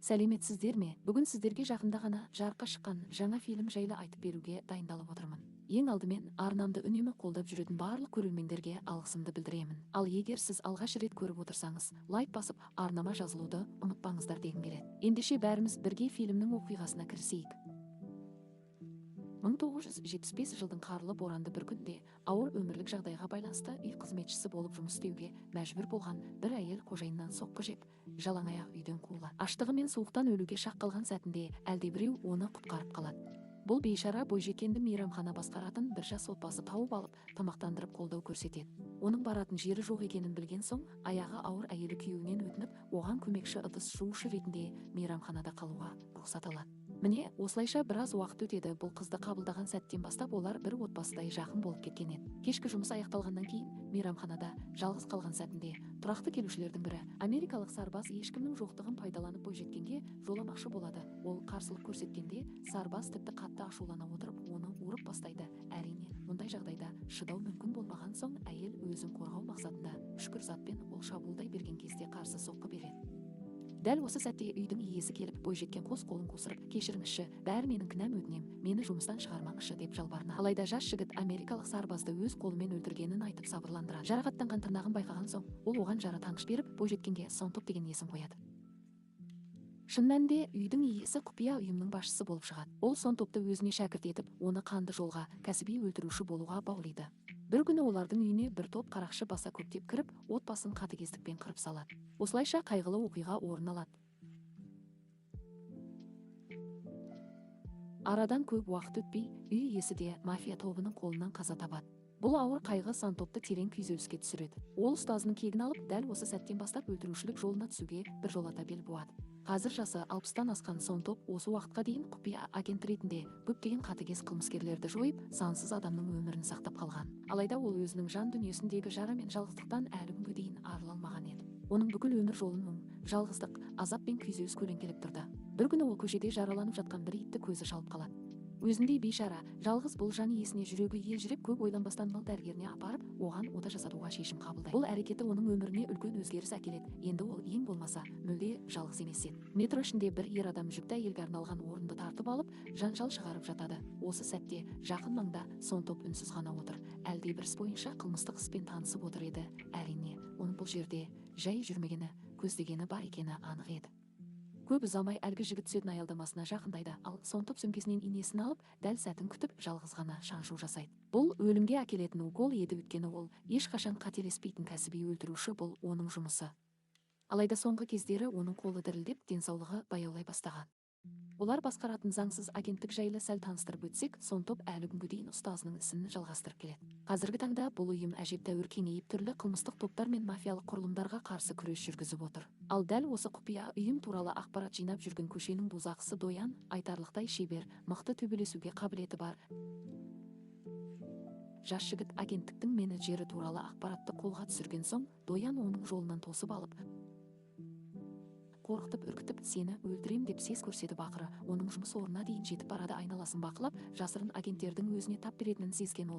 Сәлеметсіздер ме? Бүгін сіздерге жақында ғана жарыққа шыққан жаңа фильм жайлы айтып беруге дайындалып отырмын. Ең алдымен арнамды үнемі қолдап жүретін барлық көрермендерге алғысымды білдіремін. Ал егер сіз алғаш рет көріп отырсаңыз, лайк басып, арнама жазылуды ұмытпаңыздар дегім келеді. Ендеше бәріміз бірге фильмнің оқиғасына кірісейік. 1975 жылдың қарлы боранды бір күнде ауыр өмірлік жағдайға байланысты үй қызметшісі болып жұмыс істеуге мәжбүр болған бір әйел қожайыннан соққы жеп, жалаң аяқ үйден қуылады. Аштығы мен суықтан өлуге шақ қалған сәтінде әлдебіреу оны құтқарып қалады. Бұл бейшара бойжеткенді мейрамхана басқаратын бір жас отбасы тауып алып, тамақтандырып қолдау көрсетеді. Оның баратын жері жоқ екенін білген соң, аяғы ауыр әйелі күйеуінен өтініп, оған көмекші ыдыс жуушы ретінде мейрамханада қалуға рұқсат алады. Міне, осылайша біраз уақыт өтеді. Бұл қызды қабылдаған сәттен бастап олар бір отбасыдай жақын болып кеткен еді. Кешкі жұмыс аяқталғаннан кейін мейрамханада жалғыз қалған сәтінде тұрақты келушілердің бірі, америкалық сарбаз, ешкімнің жоқтығын пайдаланып бойжеткенге жоламақшы болады. Ол қарсылық көрсеткенде сарбаз тіпті қатты ашулана отырып, оны ұрып бастайды. Әрине, мұндай жағдайда шыдау мүмкін болмаған соң, әйел өзін қорғау мақсатында үшкір затпен ол шабуылдай берген кезде қарсы соққы береді. Дәл осы сәтте үйдің иесі келіп, бойжеткен қос қолын қусырып, кешіріңізші, бәрі менің кінәм, өтінем, мені жұмыстан шығармаңызшы деп жалбарына. Алайда жас жігіт америкалық сарбазды өз қолымен өлтіргенін айтып сабырландырады. Жарақаттанған тырнағын байқаған соң, ол оған жара таңғыш беріп, бойжеткенге Сонтоп деген есім қояды. Шын мәнінде үйдің иесі құпия ұйымның басшысы болып шығады. Ол Сонтопты өзіне шәкірт етіп, оны қанды жолға, кәсіби өлтіруші болуға баулиды. Бір күні олардың үйіне бір топ қарақшы баса көктеп кіріп, отбасын қатыгездікпен қырып салады. Осылайша қайғылы оқиға орын алады. Арадан көп уақыт өтпей, үй иесі де мафия тобының қолынан қаза табады. Бұл ауыр қайғы Сонтопты терең күйзеліске түсіреді. Ол ұстазының кегін алып, дәл осы сәттен бастап өлтірушілік жолына түсуге біржолата бел буады. Қазір жасы 60-тан асқан Сонтоп осы уақытқа дейін құпия агент ретінде көптеген қатыгез қылмыскерлерді жойып, сансыз адамның өмірін сақтап қалған. Алайда ол өзінің жан дүниесіндегі жара мен жалғыздықтан әлі күнге дейін арыла алмаған еді. Оның бүкіл өмір жолын мұң, жалғыздық, азап пен күйзеліс көлеңкелеп тұрды. Бір күні ол көшеде жараланып жатқан бір итті көзі шалып қалады. Өзіндей бейшара, жалғыз бұл жан иесіне жүрегі елжіреп, көп ойланбастан мал дәрігеріне апарып, оған ота жасатуға шешім қабылдайды. Бұл әрекеті оның өміріне үлкен өзгеріс әкеледі. Енді ол ең болмаса мүлде жалғыз емес еді. Метро ішінде бір ер адам жүкті әйелге арналған орынды тартып алып, жанжал шығарып жатады. Осы сәтте жақын маңда Сонтоп үнсіз ғана отыр. Әлдебір іс бойынша қылмыстық іспен танысып отыр еді. Әрине, оның бұл жерде жай жүрмегені, көздегені бар екені анық еді. Көп ұзамай әлгі жігіт түсетін аялдамасына жақындайды, ал Сонтоп сөмкесінен инесін алып, дәл сәтін күтіп, жалғыз ғана шаншу жасайды. Бұл өлімге әкелетін укол еді, өйткені ол ешқашан қателеспейтін кәсіби өлтіруші, бұл оның жұмысы. Алайда соңғы кездері оның қолы дірілдеп, денсаулығы баяулай бастаған. Олар басқаратын заңсыз агенттік жайлы сәл таныстырып өтсек, Сонтоп әлі күнге дейін ұстазының ісін жалғастырып келеді. Қазіргі таңда бұл ұйым әжептәуір кеңейіп, түрлі қылмыстық топтар мен мафиялық құрылымдарға қарсы күрес жүргізіп отыр. Ал дәл осы құпия ұйым туралы ақпарат жинап жүрген көшенің бұзақысы Доян айтарлықтай шебер, мықты төбелесуге қабілеті бар. Жас жігіт агенттіктің менеджері туралы ақпаратты қолға түсірген соң, Доян оның жолынан тосып алып, қорқытып, үркітіп, сені өлтірем деп сес көрсетіп, ақыры оның жұмыс орнына дейін жетіп барады. Айналасын бақылап, жасырын агенттердің өзіне тап беретінін сезген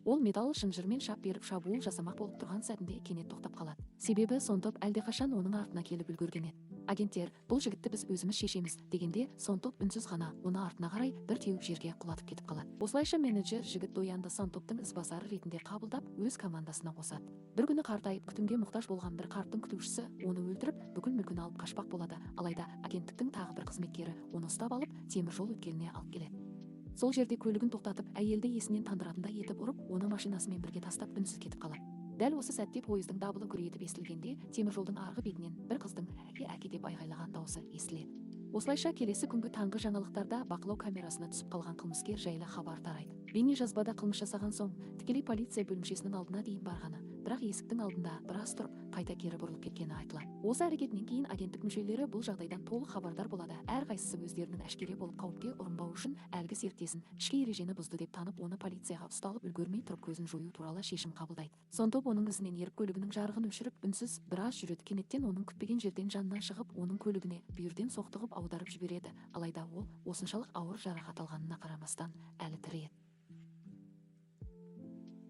ол металл шынжырмен шап беріп шабуыл жасамақ болып тұрған сәтінде кенет тоқтап қалады. Себебі Сонтоп әлдеқашан оның артына келіп үлгерген еді. Агенттер, бұл жігітті біз өзіміз шешеміз дегенде, Сонтоп үнсіз ғана оны артына қарай бір теуіп жерге құлатып кетіп қалады. Осылайша менеджер жігіт Доянды Сонтоптың ізбасары ретінде қабылдап, өз командасына қосады. Бір күні қартайып, күтімге мұқтаж болған бір қарттың күтушісі оны өлтіріп, бүкіл мүлкін алып қашпақ болады. Алайда агенттіктің тағы бір қызметкері оны ұстап алып, темір жол өткеліне алып келеді. Сол жерде көлігін тоқтатып, әйелді есінен тандыратындай етіп ұрып, оны машинасымен бірге тастап үнсіз кетіп қалады. Дәл осы сәтте пойыздың дабылы гүр етіп естілгенде, темір жолдың арғы бетінен бір қыздың әке деп айғайлаған дауысы естіледі. Осылайша келесі күнгі таңғы жаңалықтарда бақылау камерасына түсіп қалған қылмыскер жайлы хабар тарайды. Бейнежазбада қылмыс жасаған соң, тікелей полиция бөлімшесінің алдына дейін барғаны, бірақ есіктің алдында біраз тұрып, қайта кері бұрылып кеткені айтылады. Осы әрекетінен кейін агенттік мүшелері бұл жағдайдан толық хабардар болады. Әрқайсысы өздерінің әшкере болып қауіпке ұрынбау үшін әлгі серіктесін ішкі ережені бұзды деп танып, оны полицияға ұсталып үлгермей тұрып көзін жою туралы шешім қабылдайды. Сонтоп оның ізінен еріп көлігінің жарығын өшіріп, үнсіз біраз жүреді. Кенеттен оның күтпеген жерден жанынан шығып, оның көлігіне бүйірден соқтығып аударып жібереді. Алайда ол осыншалық ауыр жарақат алғанына қарамастан әлі тірі еді.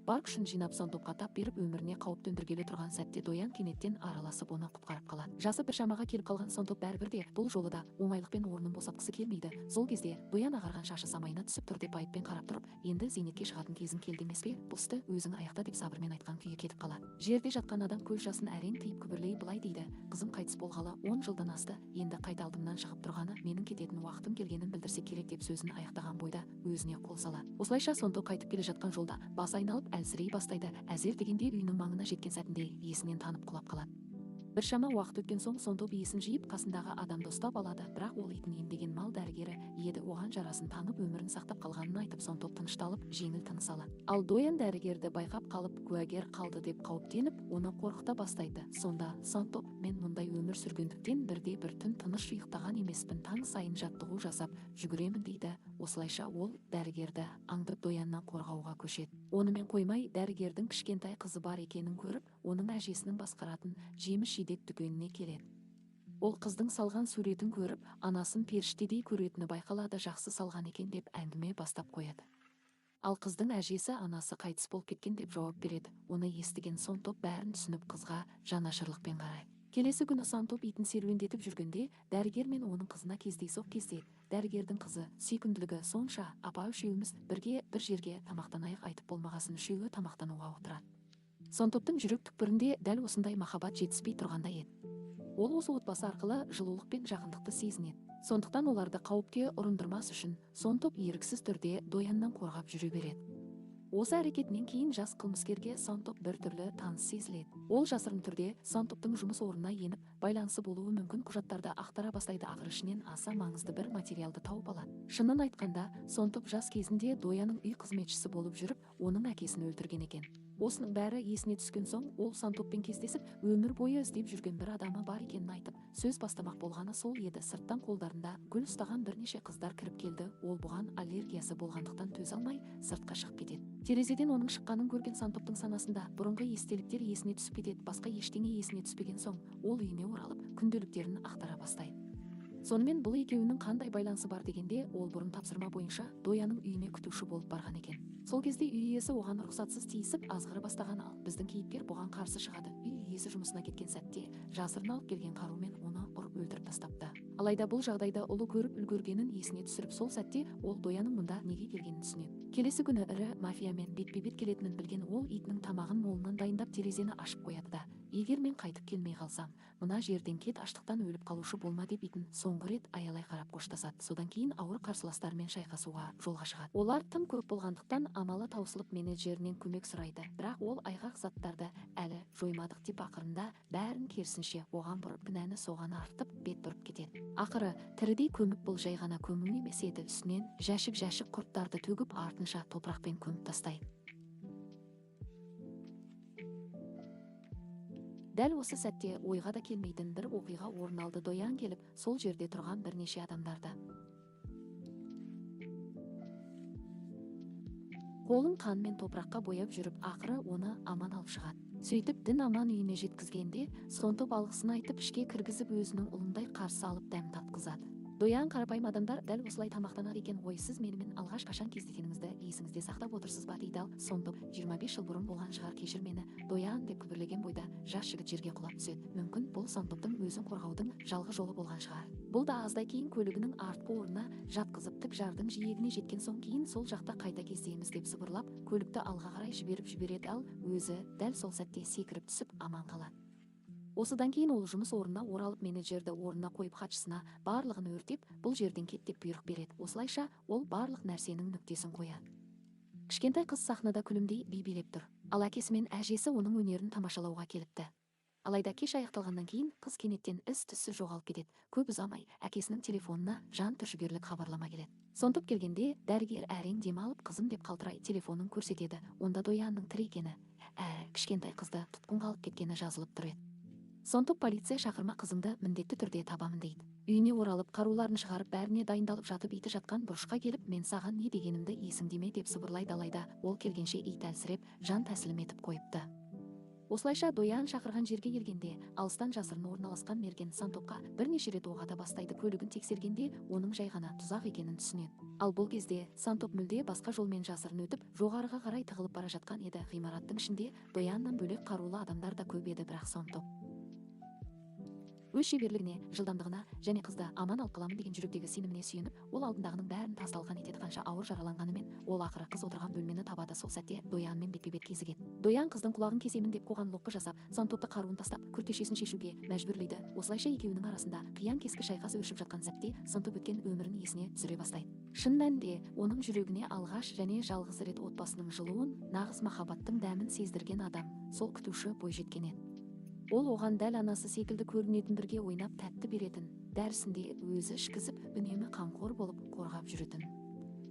бар күшін жинап Сантопқа тап беріп өміріне қауіп төндіргелі тұрған сәтте Доян кенеттен араласып оны құтқарып қалады. Жасы бір шамаға келіп қалған Сантоп бәрібір де бұл жолы да оңайлықпен орнын босатқысы келмейді. Сол кезде Доян ағарған шашы самайына түсіп тұр деп айыппен қарап тұрып, енді зейнетке шығатын кезің келді емес пе? Бұл істі өзің аяқта деп сабырмен айтқан күйі кетіп қалады. Жерде жатқан адам көз жасын әрең тыйып күбірлей былай дейді: қызым қайтыс болғалы 10 жылдан асты, енді қайта алдымнан шығып тұрғаны менің кететін уақытым келгенін білдірсе керек деп сөзін аяқтаған бойда өзіне қол салады. Осылайша Сантоп қайтып келе жатқан жолда басы айналып әлсірей бастайды. Әзер дегенде үйінің маңына жеткен сәтінде есінен танып құлап қалады. Біршама уақыт өткен соң Сантоп есін жиып қасындағы адамды ұстап алады, бірақ ол итін емдеген мал дәрігері еді. Оған жарасын танып өмірін сақтап қалғанын айтып, Сантоп тынышталып, жеңіл тыныс алады. Ал Доян дәрігерді байқап қалып, куәгер қалды деп қауіптеніп, оны қорқыта бастайды. Сонда Сантоп: мен мұндай өмір сүргендіктен бірде бір түн тыныш ұйықтаған емеспін, таң сайын жаттығу жасап жүгіремін дейді. Осылайша ол дәрігерді аңдып Дояннан қорғауға көшеді. Онымен қоймай, дәрігердің кішкентай қызы бар екенін көріп, оның әжесінің басқаратын жеміс-жидек дүкеніне келеді. Ол қыздың салған суретін көріп, анасын періштедей көретіні байқалады. Жақсы салған екен деп әңгіме бастап қояды. Ал қыздың әжесі анасы қайтыс болып кеткен деп жауап береді. Оны естіген Сантоп бәрін түсініп қызға жанашырлықпен қарайды. Келесі күні Сантоп итін серуендетіп жүргенде дәрігер мен оның қызына кездейсоқ кездеседі. Дәрігердің қызы сүйкімділігі сонша: апа, үшеуміз бірге бір жерге тамақтанайық айтып болмағасын үшеуі тамақтануға отырады. Сантоптың жүрек түкпірінде дәл осындай махаббат жетіспей тұрғандай еді. Ол осы отбасы арқылы жылулық пен жақындықты сезінеді. Сондықтан оларды қауіпке ұрындырмас үшін Сантоп еріксіз түрде Дояннан қорғап жүре береді. Осы әрекетінен кейін жас қылмыскерге Сантоп бір түрлі таныс сезіледі. Ол жасырын түрде Сантоптың жұмыс орнына еніп, байланысы болуы мүмкін құжаттарды ақтара бастайды. Ақыр ішінен аса маңызды бір материалды тауып алады. Шынын айтқанда, Сантоп жас кезінде Доянның үй қызметшісі болып жүріп, оның әкесін өлтірген екен. Осының бәрі есіне түскен соң, ол Сантоппен кездесіп, өмір бойы іздеп жүрген бір адамы бар екенін айтып, сөз бастамақ болғаны сол еді. Сырттан қолдарында гүл ұстаған бірнеше қыздар кіріп келді. Ол бұған аллергиясы болғандықтан төзе алмай сыртқа шығып кетеді. Терезеден оның шыққанын көрген Сантоптың санасында бұрынғы естеліктер есіне түсіп кетеді. Басқа ештеңе есіне түспеген соң, ол үйіне оралып, күнделіктерін ақтара бастайды. Сонымен бұл екеуінің қандай байланысы бар дегенде, ол бұрын тапсырма бойынша Дояның үйіне күтуші болып барған екен. Сол кезде үй иесі оған рұқсатсыз тиісіп азғыра бастаған, ал біздің кейіпкер бұған қарсы шығады. Үй иесі жұмысына кеткен сәтте жасырын алып келген қарумен оны ұрып өлтіріп тастапты. Алайда бұл жағдайда ұлы көріп үлгергенін есіне түсіріп, сол сәтте ол Дояның мұнда неге келгенін түсінеді. Келесі күні ірі мафиямен бетпе-бет келетінін білген ол итінің тамағын молынан дайындап терезені ашып қояды да: егер мен қайтып келмей қалсам, мына жерден кет, аштықтан өліп қалушы болма деп итін соңғы рет аялай қарап қоштасады. Содан кейін ауыр қарсыластармен шайқасуға жолға шығады. Олар тым көп болғандықтан амалы таусылып менеджерінен көмек сұрайды, бірақ ол айғақ заттарды әлі жоймадық деп ақырында бәрін керісінше оған бұрып, кінәні соған артып бет бұрып кетеді. Ақыры тірідей көміп, бұл жай ғана көму емес еді, үстінен жәшік құрттарды төгіп, артынша топырақпен көміп тастайды. Дәл осы сәтте ойға да келмейтін бір оқиға орын алды. Доян келіп, сол жерде тұрған бірнеше адамдарды қолын қан мен топыраққа бояп жүріп, ақыры оны аман алып шығады. Сөйтіп дін аман үйіне жеткізгенде, Сантоп алғысын айтып, ішке кіргізіп, өзінің ұлындай қарсы алып дәм татқызады. Доян: қарапайым адамдар дәл осылай тамақтанады екен ғой, сіз менімен алғаш қашан кездескеніңізді есіңізде сақтап отырсыз ба дейді. Ал Сантоп: 25 жыл бұрын болған шығар, кешір мені, Доян деп күбірлеген бойда жас жігіт жерге құлап түседі. Мүмкін бұл Сантоптың өзін қорғаудың жалғы жолы болған шығар. Бұл да аздай кейін көлігінің артқы орнына жатқызып, тік жардың жиегіне жеткен соң, кейін сол жақта қайта кездесеміз деп сыбырлап, көлікті алға қарай жібереді, ал өзі дәл сол сәтте секіріп түсіп аман қалады. Осыдан кейін ол жұмыс орнына оралып, менеджерді орнына қойып, хатшысына барлығын өртеп, бұл жерден кет деп бұйрық береді. Осылайша ол барлық нәрсенің нүктесін қояды. Кішкентай қыз сахнада күлімдей би билеп тұр, ал әкесі мен әжесі оның өнерін тамашалауға келіпті. Алайда кеш аяқталғаннан кейін қыз кенеттен із-түссіз жоғалып кетеді. Көп ұзамай әкесінің телефонына жан түршігерлік хабарлама келеді. Сантоп келгенде дәрігер әрең демалып, қызым деп қалтырай телефонын көрсетеді. Онда Доянның тірі екені, кішкентай қызды тұтқынға алып кеткені жазылып тұр еді. Сантоп: полиция шақырма, қызыңды міндетті түрде табамын дейді. Үйіне оралып, қаруларын шығарып, бәріне дайындалып жатып, иті жатқан бұрышқа келіп, мен саған не дегенімді есіңде ме деп сыбырлайды. Алайда ол келгенше ит әлсіреп, жан тәсілім етіп қойыпты. Осылайша Доян шақырған жерге келгенде, алыстан жасырын орналасқан мерген Сантопқа бірнеше рет оқ ата бастайды. Көлігін тексергенде, оның жай ғана тұзақ екенін түсінеді. Ал бұл кезде Сантоп мүлде басқа жолмен жасырын өтіп, жоғарыға қарай тығылып бара жатқан еді. Ғимараттың ішінде Дояннан бөлек қарулы адамдар да көп еді, бірақ Сантоп өз шеберлігіне, жылдамдығына және қызды аман алып қаламын деген жүректегі сеніміне сүйеніп, ол алдындағының бәрін тас-талқан етеді. Қанша ауыр жараланғанымен, ол ақыры қыз отырған бөлмені табады. Сол сәтте Доянмен бетпе-бет кезігеді. Доян қыздың құлағын кесемін деп қоқан-лоққы жасап, Сантопты қаруын тастап, күртешесін шешуге мәжбүрлейді. Осылайша екеуінің арасында қиян-кескі шайқас өршіп жатқан сәтте Сантоп өткен өмірін есіне түсіре бастайды. Шын мәнінде, оның жүрегіне алғаш және жалғыз рет отбасының жылуын, нағыз махаббаттың дәмін сездірген адам сол күтуші бойжеткен еді. Ол оған дәл анасы секілді көрінетін, бірге ойнап тәтті беретін, дәрісінде өзі ішкізіп, үнемі қамқор болып қорғап жүретін.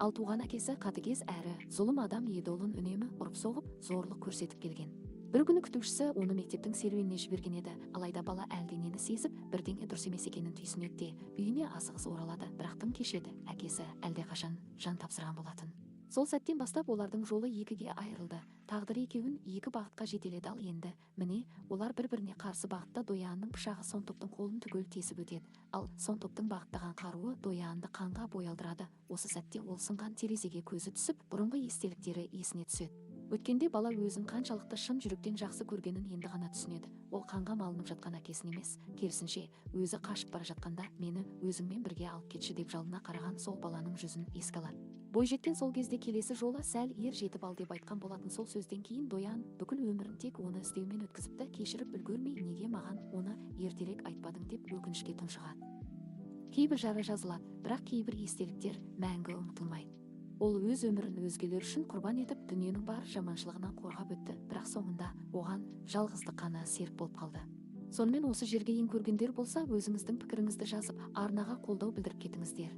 Ал туған әкесі қатыгез әрі зұлым адам еді. Олын үнемі ұрып-соғып, зорлық көрсетіп келген. Бір күні күтушісі оны мектептің серуеніне жіберген еді. Алайда бала әлденені сезіп, бірдеңе дұрыс емес екенін түйсінеді де үйіне асығыс оралады. Бірақ тым кеш еді, әкесі әлдеқашан жан тапсырған болатын. Сол сәттен бастап олардың жолы екіге айырылды. Тағдыр екеуін екі бағытқа жетеледі. Ал енді міне олар бір-біріне қарсы бағытта. Доянның пышағы Сантоптың қолын түгел тесіп өтеді. Ал Сантоптың бағыттаған қаруы Доянды қанға боялдырады. Осы сәтте ол сынған терезеге көзі түсіп, бұрынғы естеліктері есіне түседі. Өткенде бала өзін қаншалықты шын жүректен жақсы көргенін енді ғана түсінеді. Ол қанға малынып жатқан әкесін емес, керісінше өзі қашып бара жатқанда мені өзіңмен бірге алып кетші деп жалына қараған сол баланың жүзін еске алады. Бойжеткен сол кезде келесі жолы сәл ер жетіп ал деп айтқан болатын. Сол сөзден кейін Доян бүкіл өмірін тек оны іздеумен өткізіпті. Кешіріп үлгермей, неге маған оны ертерек айтпадың деп өкінішке тұншығады. Кейбір жары жазылады, бірақ кейбір естеліктер мәңгі ұмытылмайды. Ол өз өмірін өзгелер үшін құрбан етіп, дүниенің бар жаманшылығынан қорғап өтті, бірақ соңында оған жалғыздық қана серік болып қалды. Сонымен осы жерге ең көргендер болса, өзіңіздің пікіріңізді жазып, арнаға қолдау білдіріп кетіңіздер.